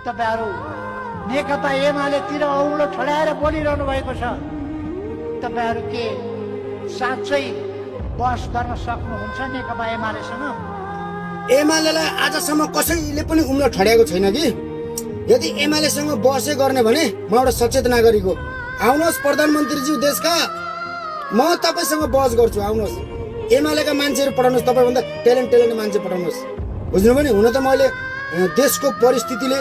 तपाईहरु नेकपा एमालेतिर औँलो ठडाएर बोलिरहनु भएको छ। तपाईहरु के साँच्चै बहस गर्न सक्नुहुन्छ नेकपा एमालेसँग? एमालेलाई आजसम्म कसैले पनि उम्लो ठड्याएको छैन कि। यदि एमालेसँग बहसै गर्ने भने म एउटा सचेत नागरिक हो। आउनुहोस् प्रधानमन्त्रीज्यू देशका, म तपाईसँग बहस गर्छु। आउनुहोस्, एमालेका मान्छेहरू पठाउनुहोस्, तपाईँभन्दा ट्यालेन्ट मान्छे पठाउनुहोस्। बुझ्नुभयो नि? हुन त मैले देशको परिस्थितिले,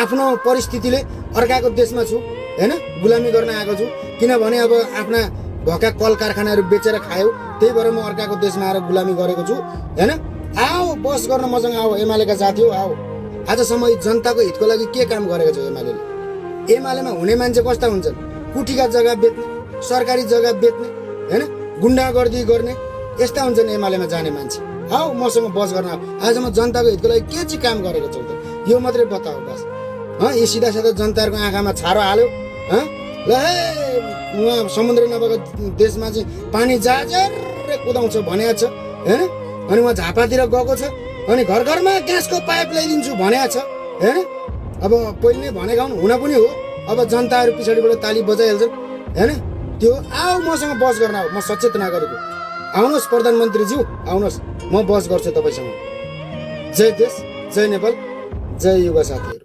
आफ्नो परिस्थितिले अर्काको देशमा छु हैन, गुलामी गर्न आएको छु। किनभने अब आफ्ना भएका कल कारखानाहरू बेचेर खायो, त्यही भएर म अर्काको देशमा आएर गुलामी गरेको छु हैन। आओ बहस गर्न मसँग, आओ एमालेका साथी हो, आओ। आजसम्म जनताको हितको लागि के काम गरेको छ एमालेले? एमालेमा हुने मान्छे कस्ता हुन्छन्? कुटीका जग्गा बेच्ने, सरकारी जग्गा बेच्ने हैन, गुन्डागर्दी गर्ने, यस्ता हुन्छन् एमालेमा जाने मान्छे। आओ मसँग बहस गर्न आओ। आजसम्म जनताको हितको लागि के चाहिँ काम गरेको छौ त? यो मात्रै बताऊ बस। यो सिधा साधा जनताहरूको आँखामा छारो हाल्यो। ल हे उहाँ समुद्र नभएको देशमा चाहिँ पानी जहाजले कुदाउँछ भनेको छ हैन। अनि उहाँ झापातिर गएको छ, अनि घर घरमा ग्यासको पाइप ल्याइदिन्छु भनेको छ हैन। अब पहिले नै भनेका हुन पनि हो, अब जनताहरू पछाडिबाट ताली बजाइहाल्छन् हैन। त्यो आओ मसँग बहस गर्न आओ। म सचेत नागरिक हो। आउनुहोस् प्रधानमन्त्रीज्यू, आउनुहोस्, म बहस गर्छु तपाईसँग। जय देश, जय नेपाल, जय युवा साथीहरू।